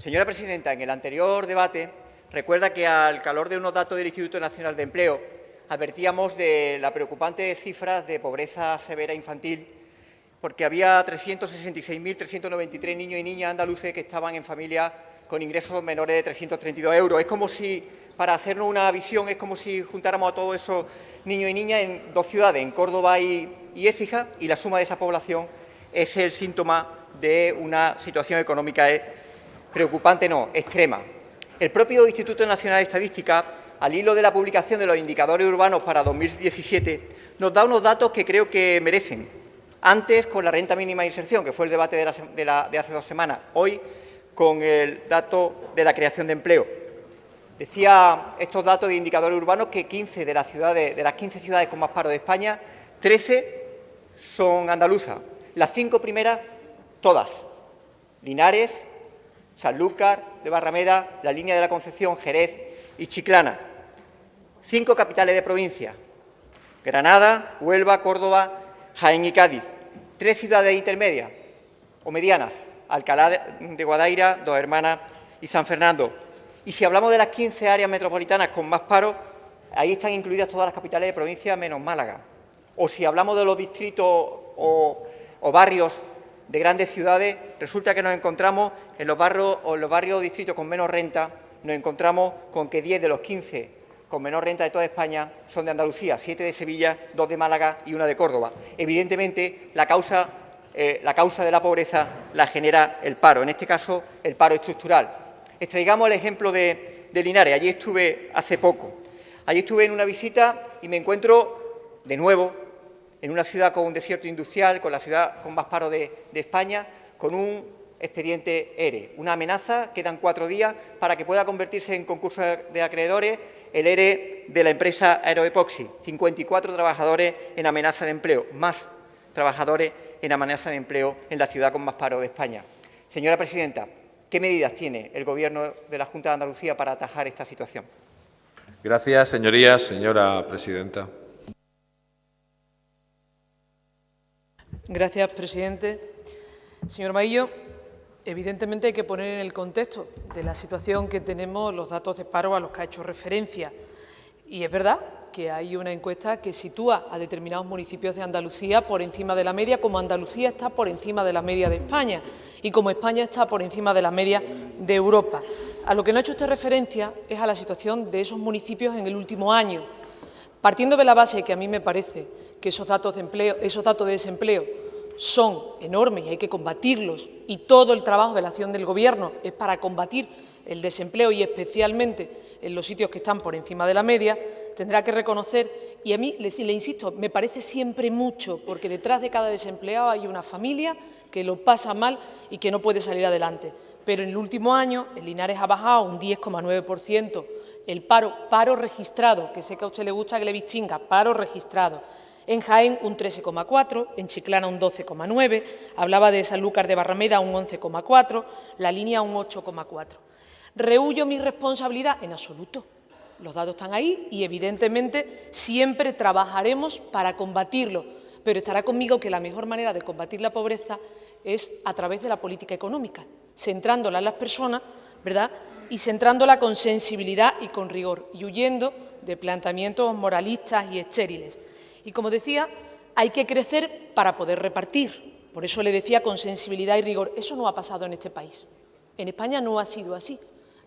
Señora presidenta, en el anterior debate recuerda que al calor de unos datos del Instituto Nacional de Empleo advertíamos de las preocupantes cifras de pobreza severa infantil, porque había 366.393 niños y niñas andaluces que estaban en familias con ingresos menores de 332 euros. Es como si, para hacernos una visión, es como si juntáramos a todos esos niños y niñas en dos ciudades, en Córdoba y Écija, y la suma de esa población es el síntoma de una situación económica preocupante, no, extrema. El propio Instituto Nacional de Estadística, al hilo de la publicación de los indicadores urbanos para 2017, nos da unos datos que creo que merecen. Antes, con la renta mínima de inserción, que fue el debate de hace 2 semanas, hoy con el dato de la creación de empleo. Decía estos datos de indicadores urbanos que 15 de las 15 ciudades con más paro de España, 13 son andaluzas. Las 5 primeras, todas. Linares, Sanlúcar de Barrameda, la Línea de la Concepción, Jerez y Chiclana. 5 capitales de provincia: Granada, Huelva, Córdoba, Jaén y Cádiz. 3 ciudades intermedias o medianas: Alcalá de Guadaira, Dos Hermanas y San Fernando. Y si hablamos de las 15 áreas metropolitanas con más paro, ahí están incluidas todas las capitales de provincia menos Málaga. O si hablamos de los distritos o barrios de grandes ciudades, resulta que nos encontramos en los barrios o distritos con menos renta, nos encontramos con que 10 de los 15 con menor renta de toda España son de Andalucía, 7 de Sevilla, 2 de Málaga y 1 de Córdoba. Evidentemente, la causa de la pobreza la genera el paro, en este caso el paro estructural. Extraigamos el ejemplo de Linares. Allí estuve hace poco. Allí estuve en una visita y me encuentro de nuevo en una ciudad con un desierto industrial, con la ciudad con más paro de España, con un expediente ERE. Una amenaza, quedan 4 días para que pueda convertirse en concurso de acreedores el ERE de la empresa Aeroepoxy. 54 trabajadores en amenaza de empleo, más trabajadores en amenaza de empleo en la ciudad con más paro de España. Señora presidenta, ¿qué medidas tiene el Gobierno de la Junta de Andalucía para atajar esta situación? Gracias, señorías. Señora presidenta. Gracias, presidente. Señor Maillo, evidentemente hay que poner en el contexto de la situación que tenemos los datos de paro a los que ha hecho referencia. Y es verdad que hay una encuesta que sitúa a determinados municipios de Andalucía por encima de la media, como Andalucía está por encima de la media de España y como España está por encima de la media de Europa. A lo que no ha hecho usted referencia es a la situación de esos municipios en el último año, partiendo de la base que a mí me parece que esos datos de desempleo son enormes y hay que combatirlos, y todo el trabajo de la acción del Gobierno es para combatir el desempleo y especialmente en los sitios que están por encima de la media, tendrá que reconocer, y a mí le insisto, me parece siempre mucho, porque detrás de cada desempleado hay una familia que lo pasa mal y que no puede salir adelante. Pero en el último año en Linares ha bajado un 10,9% el paro registrado, que sé que a usted le gusta que le distinga, paro registrado. En Jaén un 13,4%, en Chiclana un 12,9%, hablaba de Sanlúcar de Barrameda un 11,4%, la Línea un 8,4%. ¿Rehuyo mi responsabilidad? En absoluto. Los datos están ahí y, evidentemente, siempre trabajaremos para combatirlo, pero estará conmigo que la mejor manera de combatir la pobreza es a través de la política económica, centrándola en las personas, ¿verdad?, y centrándola con sensibilidad y con rigor, y huyendo de planteamientos moralistas y estériles. Y, como decía, hay que crecer para poder repartir. Por eso le decía con sensibilidad y rigor. Eso no ha pasado en este país. En España no ha sido así.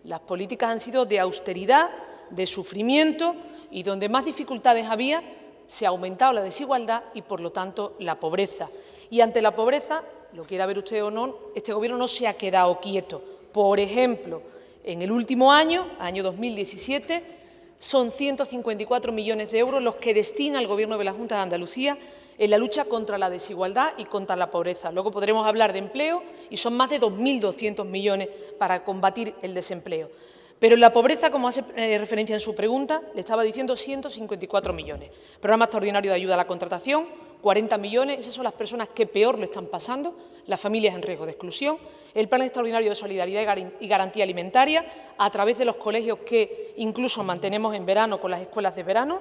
Las políticas han sido de austeridad, de sufrimiento, y donde más dificultades había, se ha aumentado la desigualdad y, por lo tanto, la pobreza. Y ante la pobreza, lo quiera ver usted o no, este Gobierno no se ha quedado quieto. Por ejemplo, en el último año, año 2017, son 154 millones de euros los que destina el Gobierno de la Junta de Andalucía en la lucha contra la desigualdad y contra la pobreza. Luego podremos hablar de empleo y son más de 2.200 millones para combatir el desempleo. Pero en la pobreza, como hace referencia en su pregunta, le estaba diciendo 154 millones. Programa extraordinario de ayuda a la contratación, 40 millones, esas son las personas que peor lo están pasando, las familias en riesgo de exclusión. El Plan extraordinario de solidaridad y garantía alimentaria, a través de los colegios que incluso mantenemos en verano con las escuelas de verano,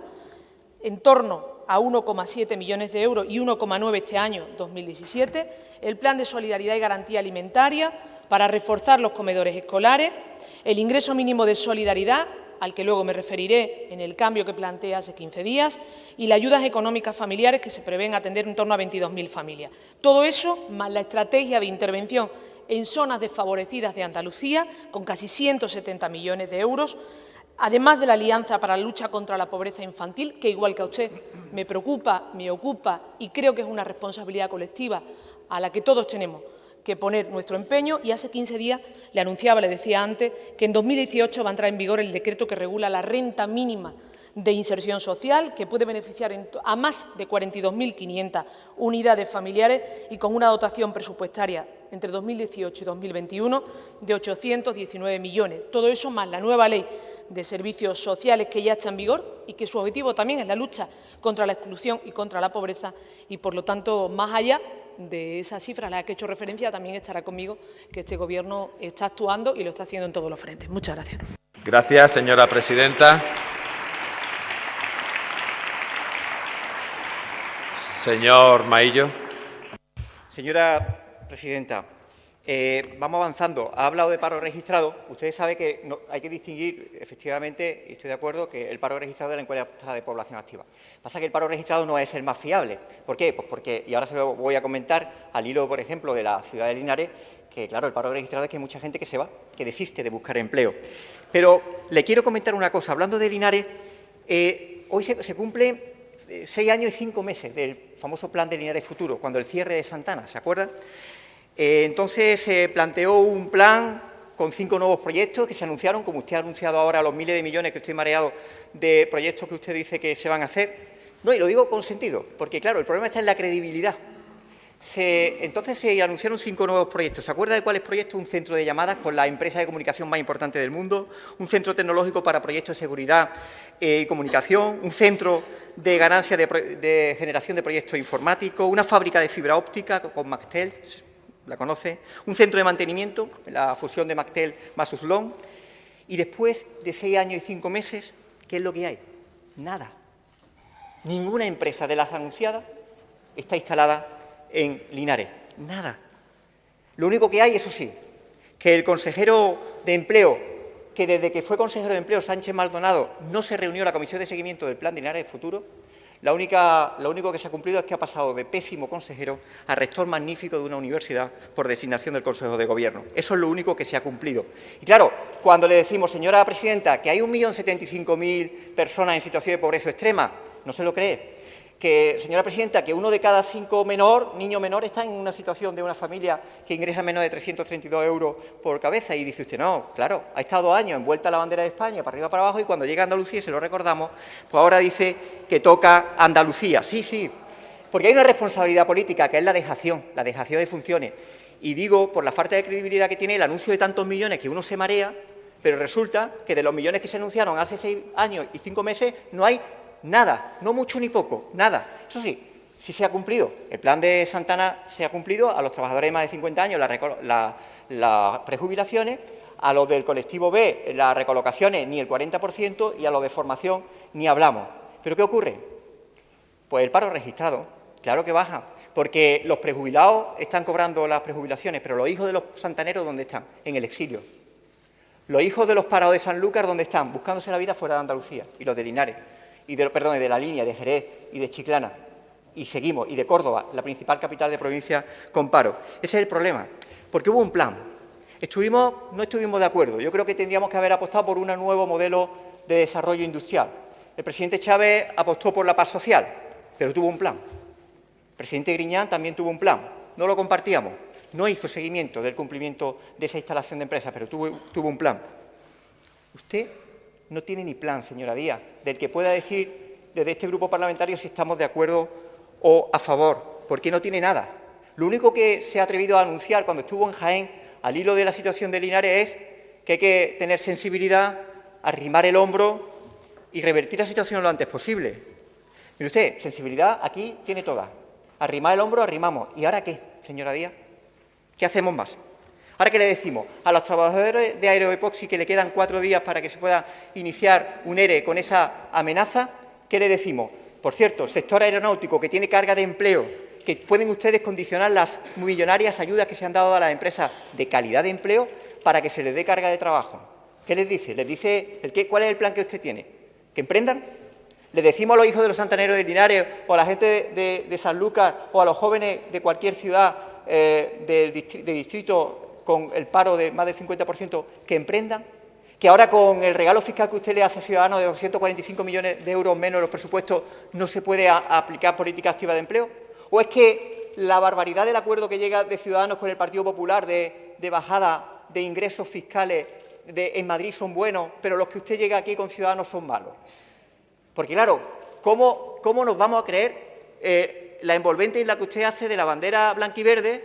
en torno a 1,7 millones de euros y 1,9 este año 2017. El Plan de solidaridad y garantía alimentaria, para reforzar los comedores escolares, el ingreso mínimo de solidaridad, al que luego me referiré en el cambio que planteé hace 15 días, y las ayudas económicas familiares que se prevén atender en torno a 22.000 familias. Todo eso, más la estrategia de intervención en zonas desfavorecidas de Andalucía, con casi 170 millones de euros, además de la Alianza para la Lucha contra la Pobreza Infantil, que, igual que a usted, me preocupa, me ocupa y creo que es una responsabilidad colectiva a la que todos tenemos que poner nuestro empeño, y hace 15 días le anunciaba, le decía antes, que en 2018 va a entrar en vigor el decreto que regula la renta mínima de inserción social, que puede beneficiar a más de 42.500 unidades familiares y con una dotación presupuestaria entre 2018 y 2021 de 819 millones. Todo eso más la nueva ley de servicios sociales que ya está en vigor y que su objetivo también es la lucha contra la exclusión y contra la pobreza y, por lo tanto, más allá de esas cifras a las que he hecho referencia, también estará conmigo que este Gobierno está actuando y lo está haciendo en todos los frentes. Muchas gracias. Gracias, señora presidenta. Señor Maillo. Señora presidenta, vamos avanzando. Ha hablado de paro registrado. Usted sabe que hay que distinguir, efectivamente, y estoy de acuerdo, que el paro registrado de la encuesta de población activa. Pasa que el paro registrado no es el más fiable. ¿Por qué? Pues porque, y ahora se lo voy a comentar, al hilo, por ejemplo, de la ciudad de Linares, que, claro, el paro registrado es que hay mucha gente que se va, que desiste de buscar empleo. Pero le quiero comentar una cosa. Hablando de Linares, hoy se cumplen 6 años y 5 meses del famoso plan de Linares Futuro, cuando el cierre de Santana, ¿se acuerdan? Entonces se planteó un plan con 5 nuevos proyectos que se anunciaron, como usted ha anunciado ahora, los miles de millones que estoy mareado de proyectos que usted dice que se van a hacer. No, y lo digo con sentido, porque, claro, el problema está en la credibilidad. Entonces se anunciaron 5 nuevos proyectos. ¿Se acuerda de cuáles proyectos? Un centro de llamadas con la empresa de comunicación más importante del mundo, un centro tecnológico para proyectos de seguridad y comunicación, un centro de ganancia de generación de proyectos informáticos, una fábrica de fibra óptica con Mactel, la conoce, un centro de mantenimiento, la fusión de Mactel más Uzlón, y después de 6 años y 5 meses, ¿qué es lo que hay? Nada. Ninguna empresa de las anunciadas está instalada en Linares. Nada. Lo único que hay, eso sí, que el consejero de Empleo, que desde que fue consejero de Empleo, Sánchez Maldonado, no se reunió la comisión de seguimiento del Plan de Linares Futuro, lo único que se ha cumplido es que ha pasado de pésimo consejero a rector magnífico de una universidad por designación del Consejo de Gobierno. Eso es lo único que se ha cumplido. Y claro, cuando le decimos, señora presidenta, que hay 1.075.000 personas en situación de pobreza extrema, no se lo cree. Que, señora presidenta, que 1 de cada 5 niños menores está en una situación de una familia que ingresa menos de 332 euros por cabeza. Y dice usted, no, claro, ha estado 2 años envuelta la bandera de España, para arriba, para abajo, y cuando llega a Andalucía, y se lo recordamos, pues ahora dice que toca Andalucía. Sí, sí, porque hay una responsabilidad política, que es la dejación de funciones. Y digo, por la falta de credibilidad que tiene el anuncio de tantos millones, que uno se marea, pero resulta que de los millones que se anunciaron hace 6 años y 5 meses, no hay nada, no mucho ni poco, nada. Eso sí, sí se ha cumplido. El plan de Santana se ha cumplido a los trabajadores de más de 50 años, las prejubilaciones, a los del colectivo B, las recolocaciones, ni el 40%, y a los de formación ni hablamos. ¿Pero qué ocurre? Pues el paro registrado, claro que baja, porque los prejubilados están cobrando las prejubilaciones, pero los hijos de los santaneros, ¿dónde están? En el exilio. Los hijos de los parados de Sanlúcar, ¿dónde están? Buscándose la vida fuera de Andalucía, y los de Linares. De la línea, de Jerez y de Chiclana, y seguimos, y de Córdoba, la principal capital de provincia, con paro. Ese es el problema, porque hubo un plan. No estuvimos de acuerdo. Yo creo que tendríamos que haber apostado por un nuevo modelo de desarrollo industrial. El presidente Chávez apostó por la paz social, pero tuvo un plan. El presidente Griñán también tuvo un plan. No lo compartíamos. No hizo seguimiento del cumplimiento de esa instalación de empresas, pero tuvo un plan. Usted no tiene ni plan, señora Díaz, del que pueda decir desde este grupo parlamentario si estamos de acuerdo o a favor, porque no tiene nada. Lo único que se ha atrevido a anunciar cuando estuvo en Jaén, al hilo de la situación de Linares, es que hay que tener sensibilidad, arrimar el hombro y revertir la situación lo antes posible. Mire usted, sensibilidad aquí tiene toda. Arrimar el hombro, arrimamos. ¿Y ahora qué, señora Díaz? ¿Qué hacemos más? Ahora, ¿qué le decimos? A los trabajadores de Aeroepoxi, que le quedan 4 días para que se pueda iniciar un ERE con esa amenaza, ¿qué le decimos? Por cierto, el sector aeronáutico, que tiene carga de empleo, que pueden ustedes condicionar las millonarias ayudas que se han dado a las empresas de calidad de empleo para que se les dé carga de trabajo. ¿Qué les dice? ¿Les dice cuál es el plan que usted tiene? ¿Que emprendan? ¿Les decimos a los hijos de los santaneros de Linares o a la gente de Sanlúcar o a los jóvenes de cualquier ciudad de distrito con el paro de más del 50% que emprendan? ¿Que ahora con el regalo fiscal que usted le hace a Ciudadanos de 245 millones de euros menos en los presupuestos no se puede aplicar política activa de empleo? ¿O es que la barbaridad del acuerdo que llega de Ciudadanos con el Partido Popular de bajada de ingresos fiscales en Madrid son buenos, pero los que usted llega aquí con Ciudadanos son malos? Porque, claro, ¿cómo nos vamos a creer la envolvente en la que usted hace de la bandera blanquiverde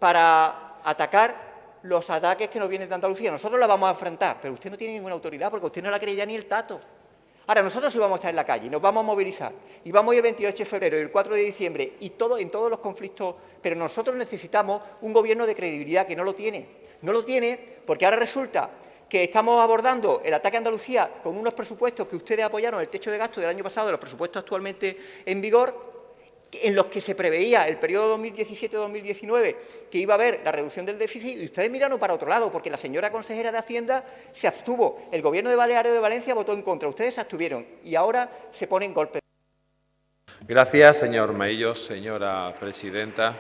para atacar los ataques que nos vienen de Andalucía? Nosotros la vamos a enfrentar, pero usted no tiene ninguna autoridad porque usted no la cree ya ni el tato. Ahora, nosotros sí vamos a estar en la calle, nos vamos a movilizar y vamos a ir el 28 de febrero y el 4 de diciembre y en todos los conflictos, pero nosotros necesitamos un gobierno de credibilidad que no lo tiene. No lo tiene porque ahora resulta que estamos abordando el ataque a Andalucía con unos presupuestos que ustedes apoyaron, el techo de gasto del año pasado, de los presupuestos actualmente en vigor, en los que se preveía el periodo 2017-2019 que iba a haber la reducción del déficit, y ustedes miraron para otro lado, porque la señora consejera de Hacienda se abstuvo, el Gobierno de Baleares de Valencia votó en contra, ustedes se abstuvieron y ahora se ponen golpes. Gracias, señor Maillo. Señora presidenta.